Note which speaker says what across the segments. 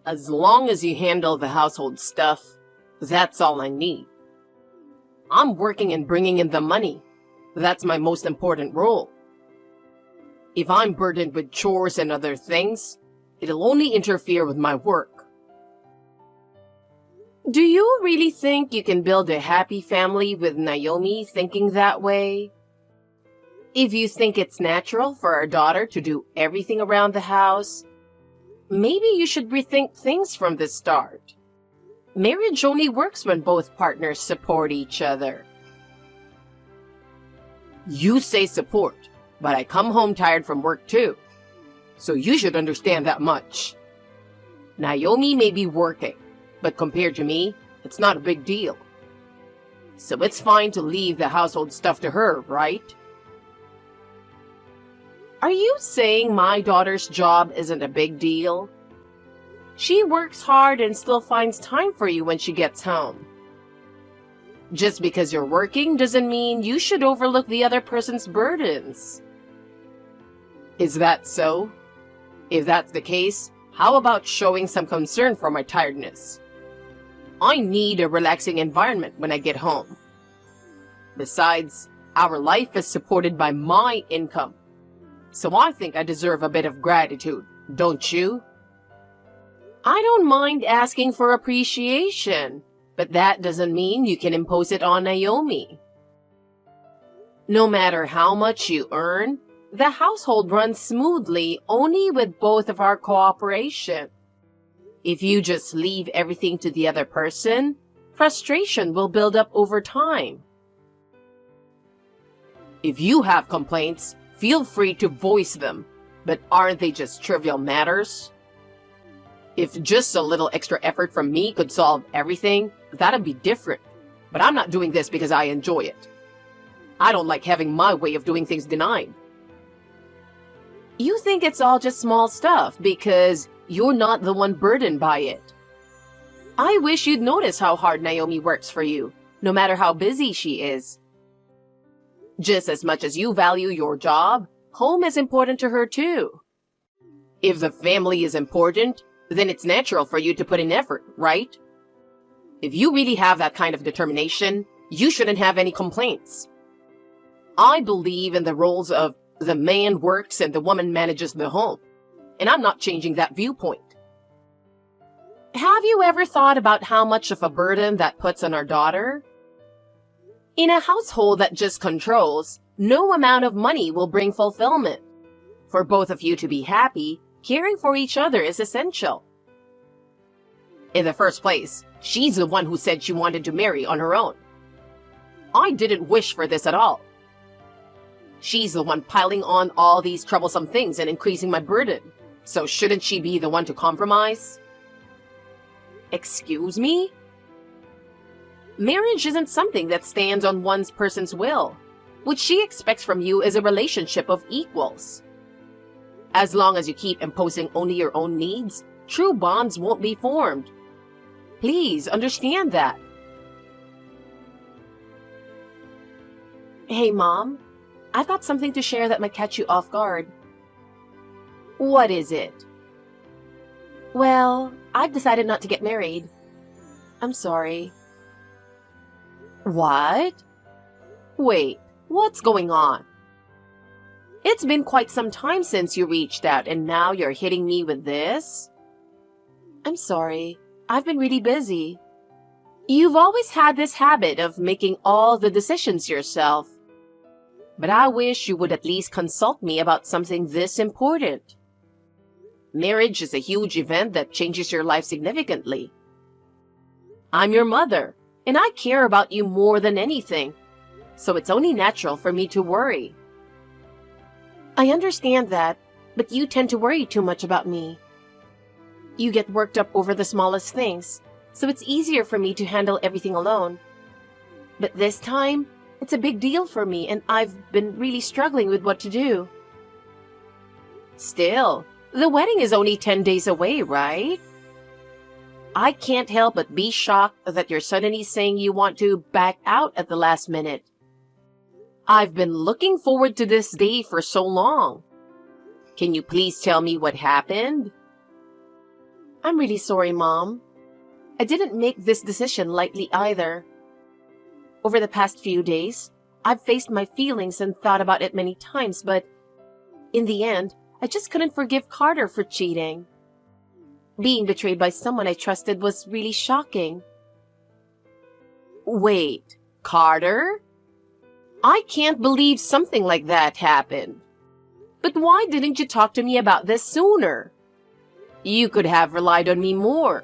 Speaker 1: As long as you handle the household stuff, that's all I need. I'm working and bringing in the money. That's my most important role. If I'm burdened with chores and other things, it'll only interfere with my work. Do you really think you can build a happy family with Naomi thinking that way? If you think it's natural for our daughter to do everything around the house, maybe you should rethink things from the start. Marriage only works when both partners support each other. You say support, but I come home tired from work too. So you should understand that much. Naomi may be working, but compared to me, it's not a big deal. So it's fine to leave the household stuff to her, right? Are you saying my daughter's job isn't a big deal? She works hard and still finds time for you when she gets home. Just because you're working doesn't mean you should overlook the other person's burdens. Is that so? If that's the case, how about showing some concern for my tiredness? I need a relaxing environment when I get home. Besides, our life is supported by my income. So I think I deserve a bit of gratitude, don't you? I don't mind asking for appreciation, but that doesn't mean you can impose it on Naomi. No matter how much you earn, the household runs smoothly only with both of our cooperation. If you just leave everything to the other person, frustration will build up over time. If you have complaints, feel free to voice them, but aren't they just trivial matters? If just a little extra effort from me could solve everything, that'd be different. But I'm not doing this because I enjoy it. I don't like having my way of doing things denied. You think it's all just small stuff because you're not the one burdened by it. I wish you'd notice how hard Naomi works for you, no matter how busy she is. Just as much as you value your job, home is important to her too. If the family is important, then it's natural for you to put in effort, right? If you really have that kind of determination, you shouldn't have any complaints. I believe in the roles of the man works and the woman manages the home, and I'm not changing that viewpoint. Have you ever thought about how much of a burden that puts on our daughter? In a household that just controls, no amount of money will bring fulfillment. For both of you to be happy, caring for each other is essential. In the first place, she's the one who said she wanted to marry on her own. I didn't wish for this at all. She's the one piling on all these troublesome things and increasing my burden. So shouldn't she be the one to compromise? Excuse me? Marriage isn't something that stands on one person's will. What she expects from you is a relationship of equals. As long as you keep imposing only your own needs, true bonds won't be formed. Please understand that. Hey, Mom. I've got something to share that might catch you off guard. What is it? Well, I've decided not to get married. I'm sorry. What? Wait, what's going on? It's been quite some time since you reached out and now you're hitting me with this? I'm sorry. I've been really busy. You've always had this habit of making all the decisions yourself. But I wish you would at least consult me about something this important. Marriage is a huge event that changes your life significantly. I'm your mother, and I care about you more than anything, so it's only natural for me to worry. I understand that, but you tend to worry too much about me. You get worked up over the smallest things, so it's easier for me to handle everything alone. But this time, it's a big deal for me, and I've been really struggling with what to do. Still, the wedding is only 10 days away, right? I can't help but be shocked that you're suddenly saying you want to back out at the last minute. I've been looking forward to this day for so long. Can you please tell me what happened? I'm really sorry, Mom. I didn't make this decision lightly either. Over the past few days, I've faced my feelings and thought about it many times, but in the end, I just couldn't forgive Carter for cheating. Being betrayed by someone I trusted was really shocking. Wait, Carter? I can't believe something like that happened. But why didn't you talk to me about this sooner? You could have relied on me more.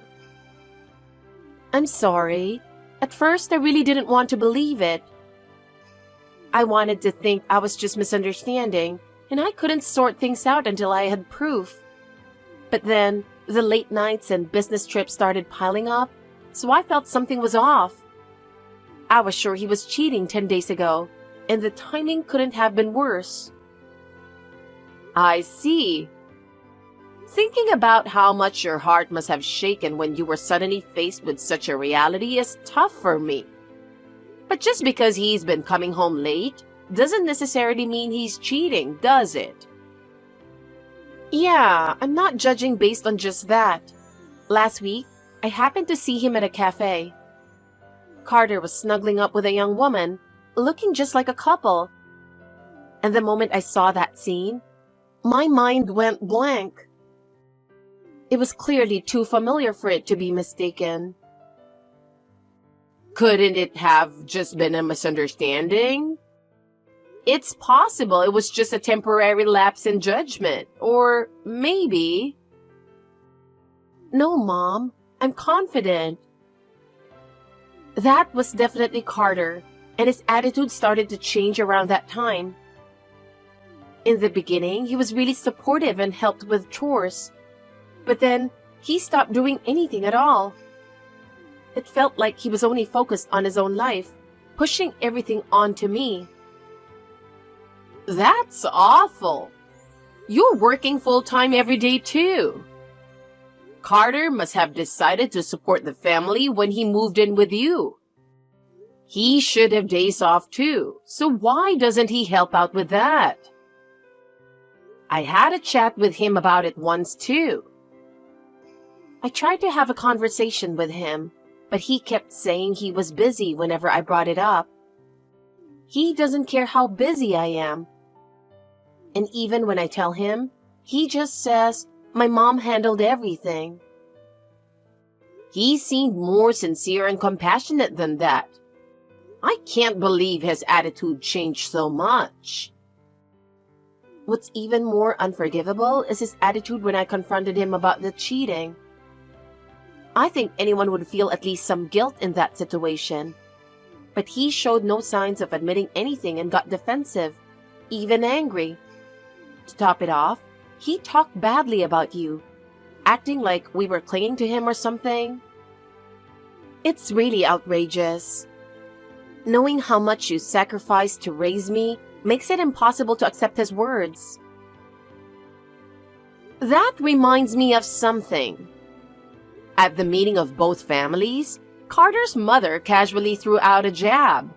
Speaker 1: I'm sorry. At first, I really didn't want to believe it. I wanted to think I was just misunderstanding, and I couldn't sort things out until I had proof. But then, the late nights and business trips started piling up, so I felt something was off. I was sure he was cheating 10 days ago, and the timing couldn't have been worse. I see. Thinking about how much your heart must have shaken when you were suddenly faced with such a reality is tough for me. But just because he's been coming home late doesn't necessarily mean he's cheating, does it? Yeah, I'm not judging based on just that. Last week, I happened to see him at a cafe. Carter was snuggling up with a young woman, looking just like a couple. And the moment I saw that scene, my mind went blank. It was clearly too familiar for it to be mistaken. Couldn't it have just been a misunderstanding? It's possible it was just a temporary lapse in judgment, or maybe... No, Mom, I'm confident. That was definitely Carter, and his attitude started to change around that time. In the beginning, he was really supportive and helped with chores. But then, he stopped doing anything at all. It felt like he was only focused on his own life, pushing everything onto me. That's awful. You're working full-time every day too. Carter must have decided to support the family when he moved in with you. He should have days off too, so why doesn't he help out with that? I had a chat with him about it once too. I tried to have a conversation with him, but he kept saying he was busy whenever I brought it up. He doesn't care how busy I am. And even when I tell him, he just says, my mom handled everything. He seemed more sincere and compassionate than that. I can't believe his attitude changed so much. What's even more unforgivable is his attitude when I confronted him about the cheating. I think anyone would feel at least some guilt in that situation. But he showed no signs of admitting anything and got defensive, even angry. To top it off, he talked badly about you, acting like we were clinging to him or something. It's really outrageous. Knowing how much you sacrificed to raise me makes it impossible to accept his words. That reminds me of something. At the meeting of both families, Carter's mother casually threw out a jab.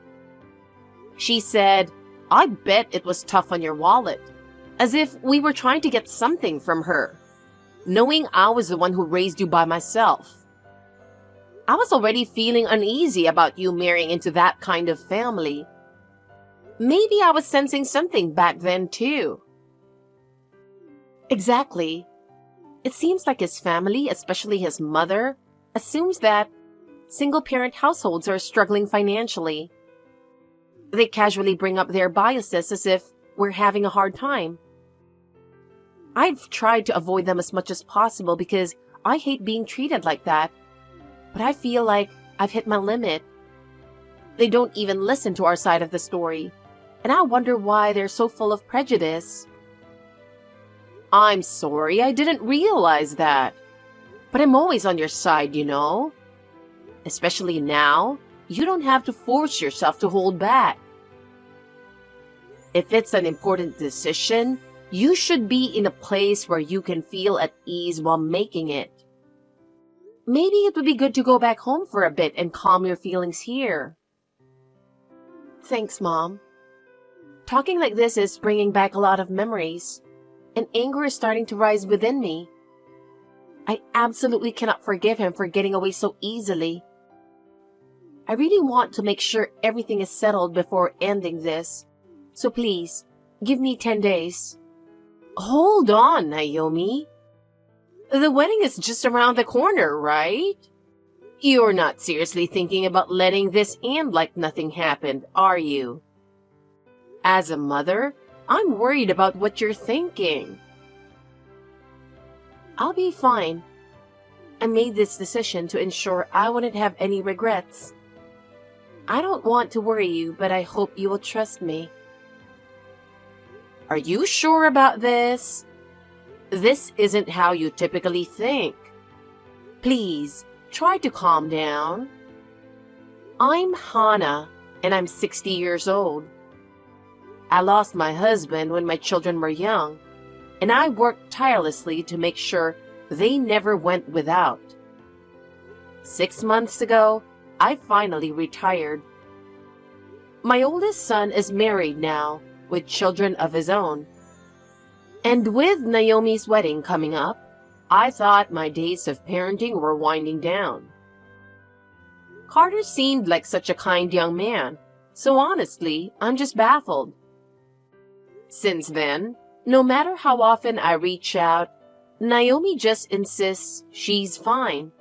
Speaker 1: She said, I bet it was tough on your wallet, as if we were trying to get something from her, knowing I was the one who raised you by myself. I was already feeling uneasy about you marrying into that kind of family. Maybe I was sensing something back then too. Exactly. It seems like his family, especially his mother, assumes that single-parent households are struggling financially. They casually bring up their biases as if we're having a hard time. I've tried to avoid them as much as possible because I hate being treated like that. But I feel like I've hit my limit. They don't even listen to our side of the story, and I wonder why they're so full of prejudice. I'm sorry, I didn't realize that. But I'm always on your side, you know. Especially now, you don't have to force yourself to hold back. If it's an important decision, you should be in a place where you can feel at ease while making it. Maybe it would be good to go back home for a bit and calm your feelings here. Thanks, Mom. Talking like this is bringing back a lot of memories, and anger is starting to rise within me. I absolutely cannot forgive him for getting away so easily. I really want to make sure everything is settled before ending this. So please, give me 10 days. Hold on, Naomi. The wedding is just around the corner, right? You're not seriously thinking about letting this end like nothing happened, are you? As a mother, I'm worried about what you're thinking. I'll be fine. I made this decision to ensure I wouldn't have any regrets. I don't want to worry you, but I hope you will trust me. Are you sure about this? This isn't how you typically think. Please, try to calm down. I'm Hannah, and I'm 60 years old. I lost my husband when my children were young, and I worked tirelessly to make sure they never went without. 6 months ago, I finally retired. My oldest son is married now, with children of his own. And with Naomi's wedding coming up, I thought my days of parenting were winding down. Carter seemed like such a kind young man, so honestly, I'm just baffled. Since then, no matter how often I reach out, Naomi just insists she's fine.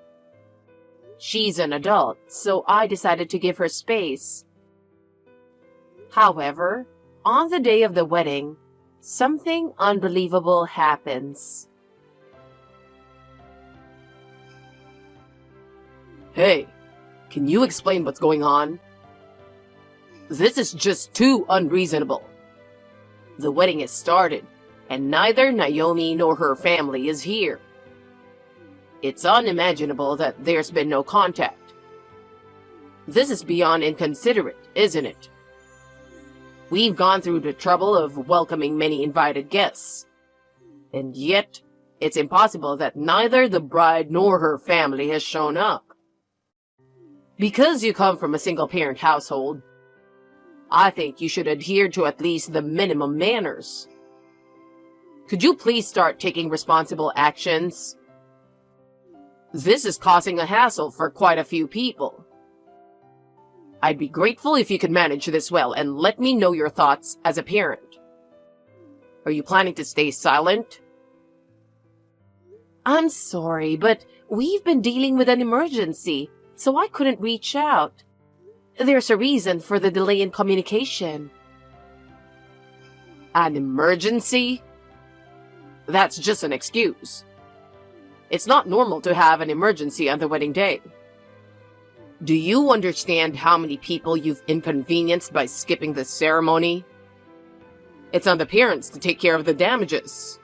Speaker 1: She's an adult, so I decided to give her space. However, on the day of the wedding, something unbelievable happens. Hey, can you explain what's going on? This is just too unreasonable. The wedding has started, and neither Naomi nor her family is here. It's unimaginable that there's been no contact. This is beyond inconsiderate, isn't it? We've gone through the trouble of welcoming many invited guests, and yet it's impossible that neither the bride nor her family has shown up. Because you come from a single-parent household, I think you should adhere to at least the minimum manners. Could you please start taking responsible actions? This is causing a hassle for quite a few people. I'd be grateful if you could manage this well and let me know your thoughts as a parent. Are you planning to stay silent? I'm sorry, but we've been dealing with an emergency, so I couldn't reach out. There's a reason for the delay in communication. An emergency? That's just an excuse. It's not normal to have an emergency on the wedding day. Do you understand how many people you've inconvenienced by skipping the ceremony? It's on the parents to take care of the damages.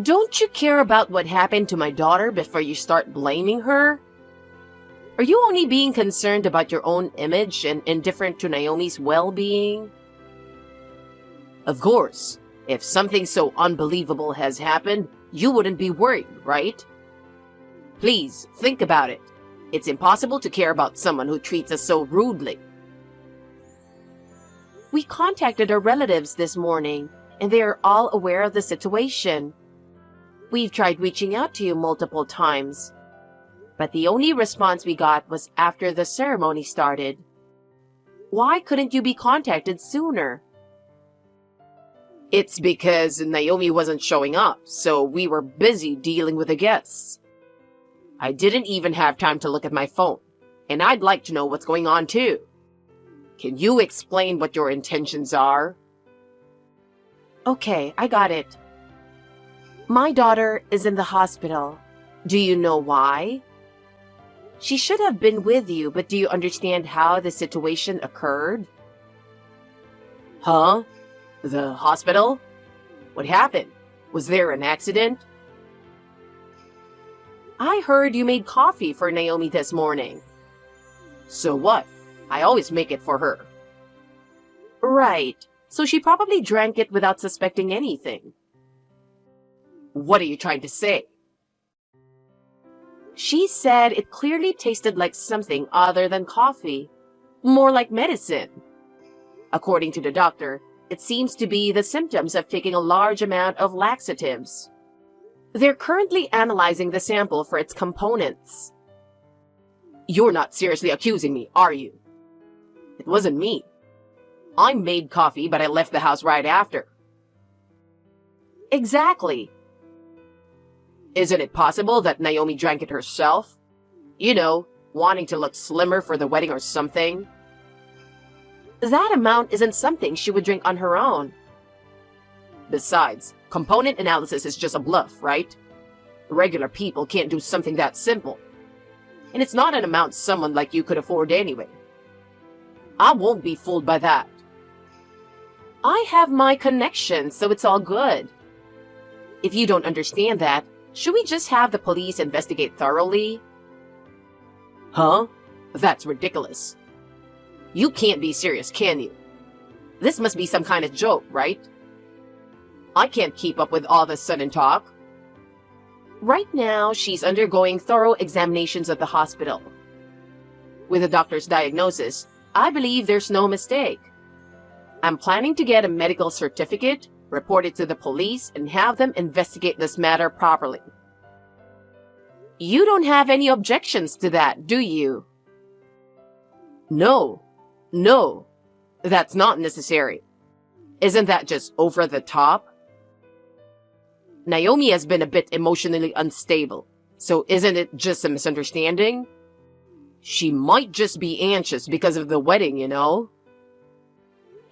Speaker 1: Don't you care about what happened to my daughter before you start blaming her? Are you only being concerned about your own image and indifferent to Naomi's well-being? Of course, if something so unbelievable has happened, you wouldn't be worried, right? Please, think about it. It's impossible to care about someone who treats us so rudely. We contacted our relatives this morning, and they are all aware of the situation. We've tried reaching out to you multiple times, but the only response we got was after the ceremony started. Why couldn't you be contacted sooner? It's because Naomi wasn't showing up, so we were busy dealing with the guests. I didn't even have time to look at my phone, and I'd like to know what's going on too. Can you explain what your intentions are? Okay, I got it. My daughter is in the hospital. Do you know why? She should have been with you, but do you understand how the situation occurred? Huh? The hospital? What happened? Was there an accident? I heard you made coffee for Naomi this morning. So what? I always make it for her. Right. So she probably drank it without suspecting anything. What are you trying to say? She said it clearly tasted like something other than coffee, more like medicine. According to the doctor, it seems to be the symptoms of taking a large amount of laxatives. They're currently analyzing the sample for its components. You're not seriously accusing me, are you? It wasn't me. I made coffee, but I left the house right after. Exactly. Isn't it possible that Naomi drank it herself? You know, wanting to look slimmer for the wedding or something? That amount isn't something she would drink on her own. Besides, component analysis is just a bluff, right? Regular people can't do something that simple. And it's not an amount someone like you could afford anyway. I won't be fooled by that. I have my connections, so it's all good. If you don't understand that, should we just have the police investigate thoroughly? Huh? That's ridiculous. You can't be serious, can you? This must be some kind of joke, right? I can't keep up with all this sudden talk. Right now, she's undergoing thorough examinations at the hospital. With the doctor's diagnosis, I believe there's no mistake. I'm planning to get a medical certificate, report it to the police, and have them investigate this matter properly. You don't have any objections to that, do you? No, that's not necessary. Isn't that just over the top? Naomi has been a bit emotionally unstable, so isn't it just a misunderstanding? She might just be anxious because of the wedding, you know?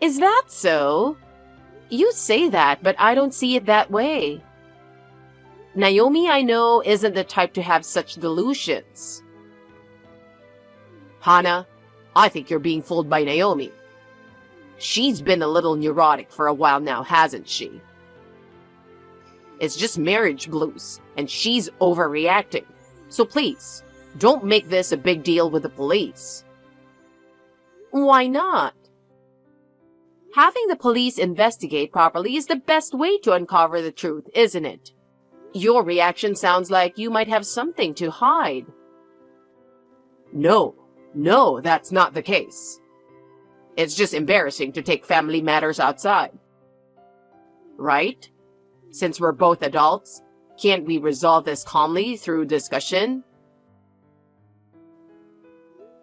Speaker 1: Is that so? You say that, but I don't see it that way. Naomi, I know, isn't the type to have such delusions. Hana, I think you're being fooled by Naomi. She's been a little neurotic for a while now, hasn't she? It's just marriage blues, and she's overreacting. So please, don't make this a big deal with the police. Why not? Having the police investigate properly is the best way to uncover the truth, isn't it? Your reaction sounds like you might have something to hide. No, that's not the case. It's just embarrassing to take family matters outside. Right? Since we're both adults, can't we resolve this calmly through discussion?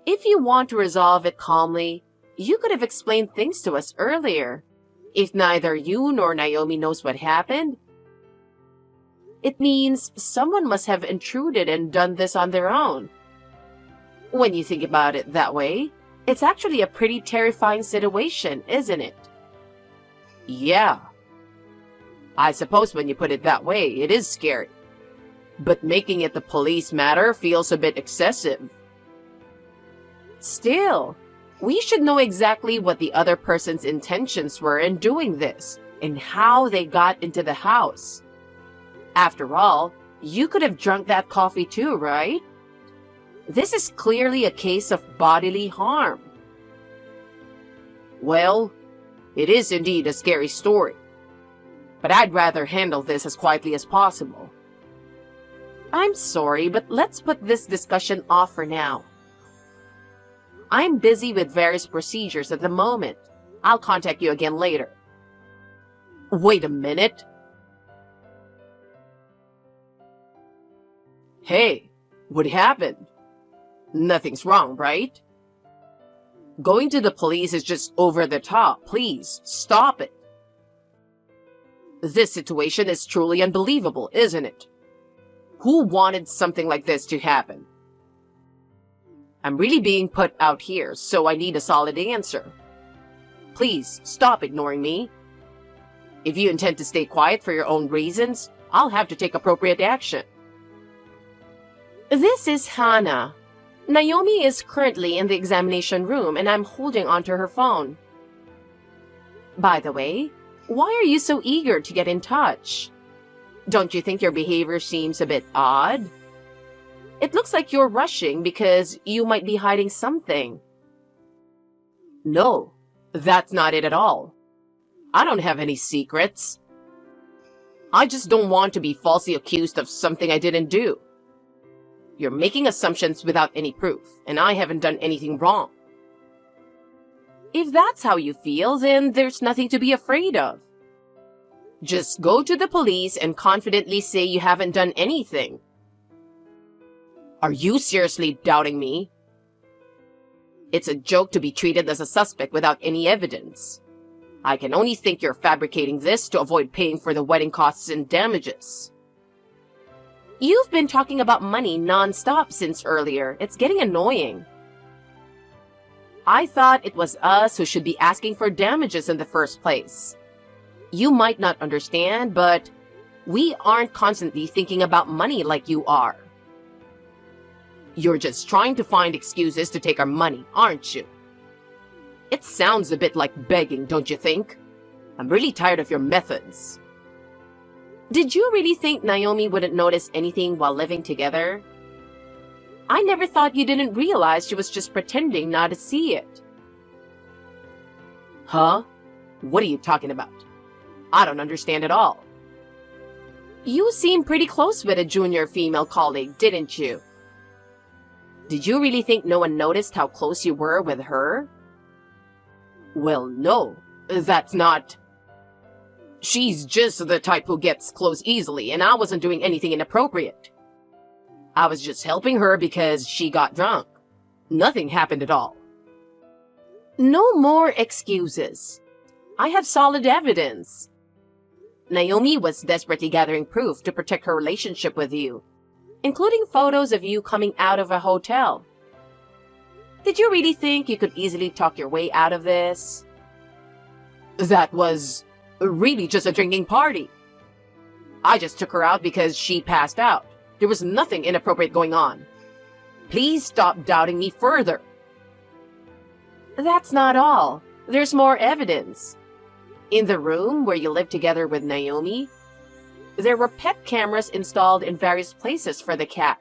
Speaker 1: If you want to resolve it calmly, you could have explained things to us earlier. If neither you nor Naomi knows what happened, it means someone must have intruded and done this on their own. When you think about it that way, it's actually a pretty terrifying situation, isn't it? Yeah. I suppose when you put it that way, it is scary. But making it the police matter feels a bit excessive. Still, we should know exactly what the other person's intentions were in doing this, and how they got into the house. After all, you could have drunk that coffee too, right? This is clearly a case of bodily harm. Well, it is indeed a scary story. But I'd rather handle this as quietly as possible. I'm sorry, but let's put this discussion off for now. I'm busy with various procedures at the moment. I'll contact you again later. Wait a minute. Hey, what happened? Nothing's wrong, right? Going to the police is just over the top. Please, stop it. This situation is truly unbelievable, isn't it? Who wanted something like this to happen? I'm really being put out here, so I need a solid answer. Please, stop ignoring me. If you intend to stay quiet for your own reasons, I'll have to take appropriate action. This is Hana. Naomi is currently in the examination room, and I'm holding onto her phone. By the way, why are you so eager to get in touch? Don't you think your behavior seems a bit odd? It looks like you're rushing because you might be hiding something. No, that's not it at all. I don't have any secrets. I just don't want to be falsely accused of something I didn't do. You're making assumptions without any proof, and I haven't done anything wrong. If that's how you feel, then there's nothing to be afraid of. Just go to the police and confidently say you haven't done anything. Are you seriously doubting me? It's a joke to be treated as a suspect without any evidence. I can only think you're fabricating this to avoid paying for the wedding costs and damages. You've been talking about money non-stop since earlier. It's getting annoying. I thought it was us who should be asking for damages in the first place. You might not understand, but we aren't constantly thinking about money like you are. You're just trying to find excuses to take our money, aren't you? It sounds a bit like begging, don't you think? I'm really tired of your methods. Did you really think Naomi wouldn't notice anything while living together? I never thought you didn't realize she was just pretending not to see it. Huh? What are you talking about? I don't understand at all. You seemed pretty close with a junior female colleague, didn't you? Did you really think no one noticed how close you were with her? Well, no, that's not... She's just the type who gets close easily, and I wasn't doing anything inappropriate. I was just helping her because she got drunk. Nothing happened at all. No more excuses. I have solid evidence. Naomi was desperately gathering proof to protect her relationship with you, including photos of you coming out of a hotel. Did you really think you could easily talk your way out of this? That was really just a drinking party. I just took her out because she passed out. There was nothing inappropriate going on. Please stop doubting me further. That's not all. There's more evidence. In the room where you lived together with Naomi, there were pet cameras installed in various places for the cat.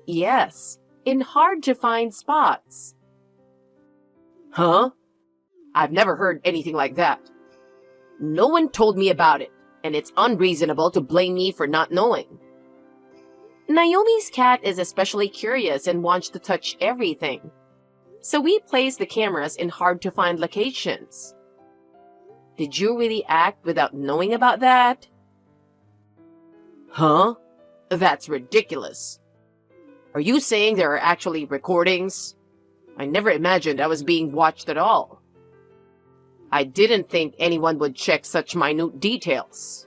Speaker 1: Yes, in hard-to-find spots. Huh? I've never heard anything like that. No one told me about it, and it's unreasonable to blame me for not knowing. Naomi's cat is especially curious and wants to touch everything. So we placed the cameras in hard-to-find locations. Did you really act without knowing about that? Huh? That's ridiculous. Are you saying there are actually recordings? I never imagined I was being watched at all. I didn't think anyone would check such minute details.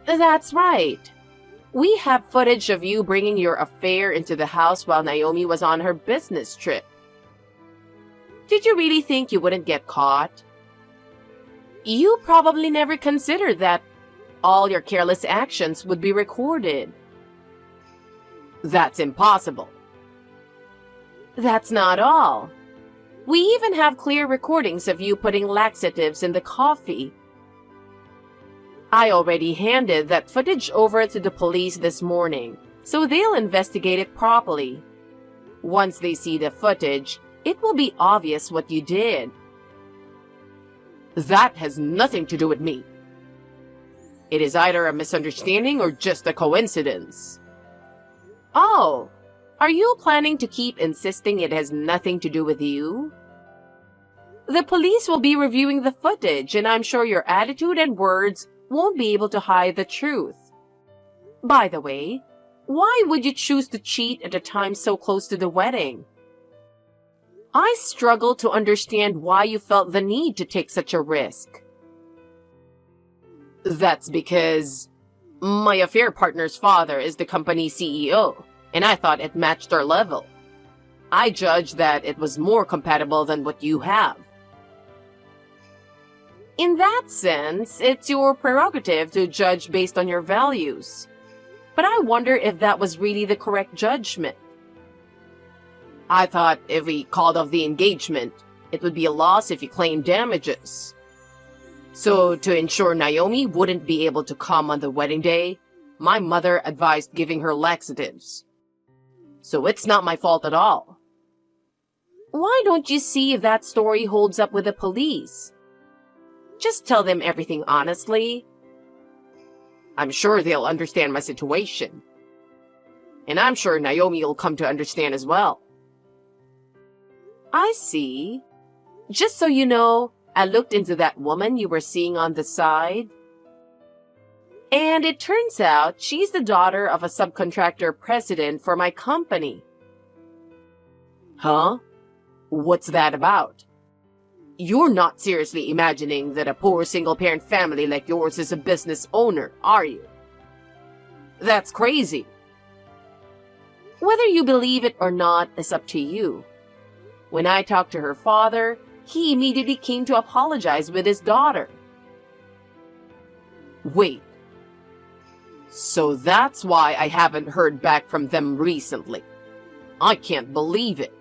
Speaker 1: That's right. We have footage of you bringing your affair into the house while Naomi was on her business trip. Did you really think you wouldn't get caught? You probably never considered that all your careless actions would be recorded. That's impossible. That's not all. We even have clear recordings of you putting laxatives in the coffee. I already handed that footage over to the police this morning, so they'll investigate it properly. Once they see the footage, it will be obvious what you did. That has nothing to do with me. It is either a misunderstanding or just a coincidence. Oh, are you planning to keep insisting it has nothing to do with you? The police will be reviewing the footage, and I'm sure your attitude and words won't be able to hide the truth. By the way, why would you choose to cheat at a time so close to the wedding? I struggle to understand why you felt the need to take such a risk. That's because my affair partner's father is the company's CEO, and I thought it matched our level. I judged that it was more compatible than what you have. In that sense, it's your prerogative to judge based on your values. But I wonder if that was really the correct judgment. I thought if we called off the engagement, it would be a loss if you claimed damages. So to ensure Naomi wouldn't be able to come on the wedding day, my mother advised giving her laxatives. So it's not my fault at all. Why don't you see if that story holds up with the police? Just tell them everything honestly. I'm sure they'll understand my situation. And I'm sure Naomi will come to understand as well. I see. Just so you know, I looked into that woman you were seeing on the side. And it turns out she's the daughter of a subcontractor president for my company. Huh? What's that about? You're not seriously imagining that a poor single-parent family like yours is a business owner, are you? That's crazy. Whether you believe it or not is up to you. When I talked to her father, he immediately came to apologize with his daughter. Wait. So that's why I haven't heard back from them recently. I can't believe it.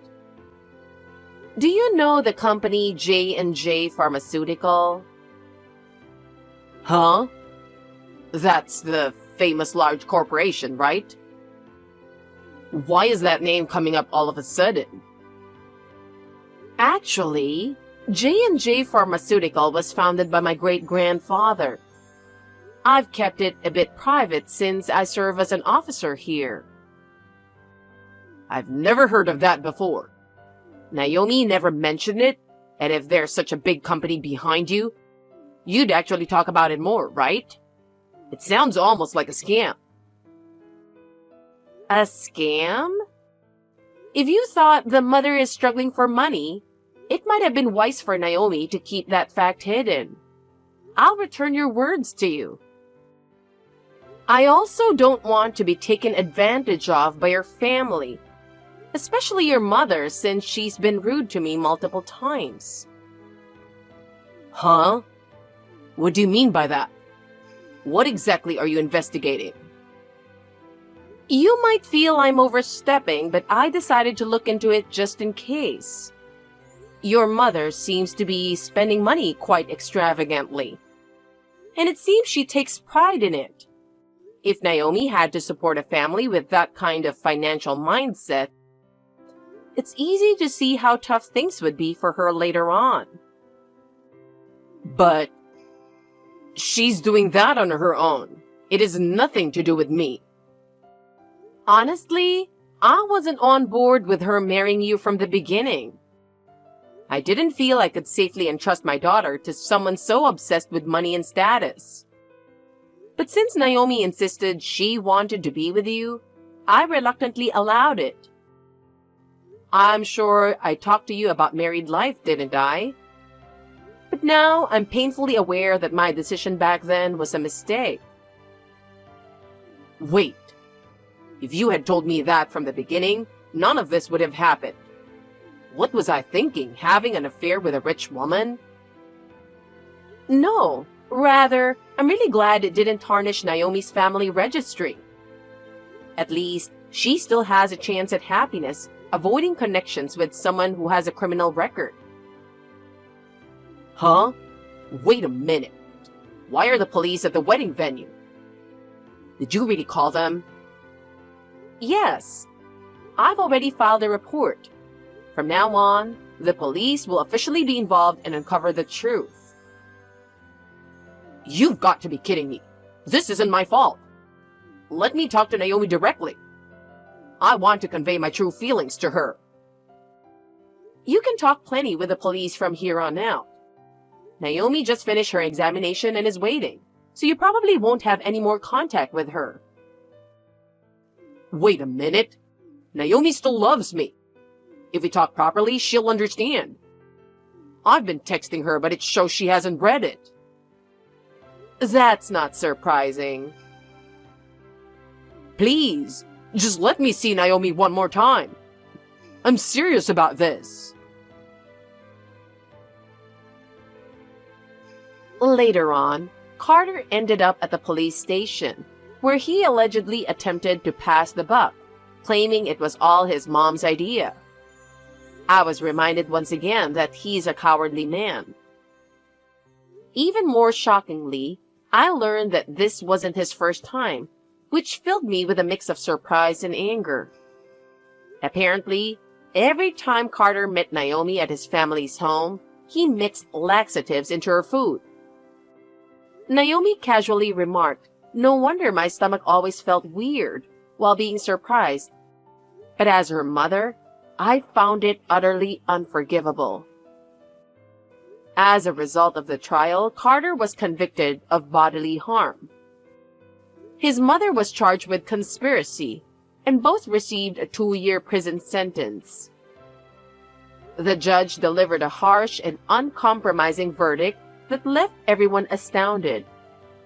Speaker 1: Do you know the company J&J Pharmaceutical? Huh? That's the famous large corporation, right? Why is that name coming up all of a sudden? Actually, J&J Pharmaceutical was founded by my great-grandfather. I've kept it a bit private since I serve as an officer here. I've never heard of that before. Naomi never mentioned it, and if there's such a big company behind you, you'd actually talk about it more, right? It sounds almost like a scam. A scam? If you thought the mother is struggling for money, it might have been wise for Naomi to keep that fact hidden. I'll return your words to you. I also don't want to be taken advantage of by your family, especially your mother, since she's been rude to me multiple times. Huh? What do you mean by that? What exactly are you investigating? You might feel I'm overstepping, but I decided to look into it just in case. Your mother seems to be spending money quite extravagantly, and it seems she takes pride in it. If Naomi had to support a family with that kind of financial mindset, it's easy to see how tough things would be for her later on. But she's doing that on her own. It has nothing to do with me. Honestly, I wasn't on board with her marrying you from the beginning. I didn't feel I could safely entrust my daughter to someone so obsessed with money and status. But since Naomi insisted she wanted to be with you, I reluctantly allowed it. I'm sure I talked to you about married life, didn't I? But now I'm painfully aware that my decision back then was a mistake. Wait. If you had told me that from the beginning, none of this would have happened. What was I thinking, having an affair with a rich woman? No, rather, I'm really glad it didn't tarnish Naomi's family registry. At least, she still has a chance at happiness, avoiding connections with someone who has a criminal record. Huh? Wait a minute. Why are the police at the wedding venue? Did you really call them? Yes. I've already filed a report. From now on, the police will officially be involved and uncover the truth. You've got to be kidding me. This isn't my fault. Let me talk to Naomi directly. I want to convey my true feelings to her. You can talk plenty with the police from here on out. Naomi just finished her examination and is waiting, so you probably won't have any more contact with her. Wait a minute. Naomi still loves me. If we talk properly, she'll understand. I've been texting her, but it shows she hasn't read it. That's not surprising. Please, just let me see Naomi one more time. I'm serious about this. Later on, Carter ended up at the police station, where he allegedly attempted to pass the buck, claiming it was all his mom's idea. I was reminded once again that he's a cowardly man. Even more shockingly, I learned that this wasn't his first time, which filled me with a mix of surprise and anger. Apparently, every time Carter met Naomi at his family's home, he mixed laxatives into her food. Naomi casually remarked, "No wonder my stomach always felt weird," while being surprised. But as her mother, I found it utterly unforgivable. As a result of the trial, Carter was convicted of bodily harm. His mother was charged with conspiracy, and both received a 2-year prison sentence. The judge delivered a harsh and uncompromising verdict that left everyone astounded,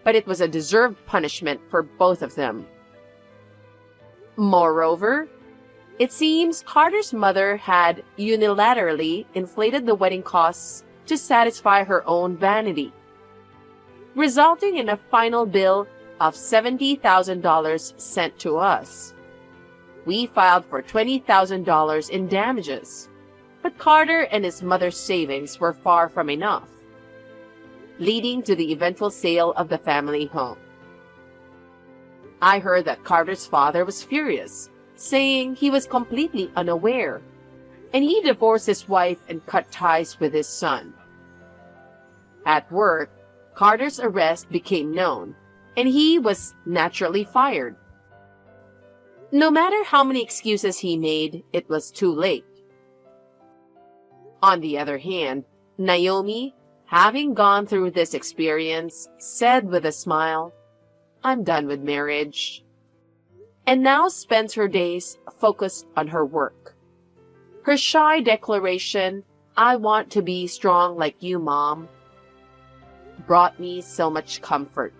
Speaker 1: but it was a deserved punishment for both of them. Moreover, it seems Carter's mother had unilaterally inflated the wedding costs to satisfy her own vanity, resulting in a final bill of $70,000 sent to us. We filed for $20,000 in damages, but Carter and his mother's savings were far from enough, leading to the eventual sale of the family home. I heard that Carter's father was furious, saying he was completely unaware, and he divorced his wife and cut ties with his son. At work, Carter's arrest became known, and he was naturally fired. No matter how many excuses he made, it was too late. On the other hand, Naomi, having gone through this experience, said with a smile, "I'm done with marriage," and now spends her days focused on her work. Her shy declaration, "I want to be strong like you, Mom," brought me so much comfort.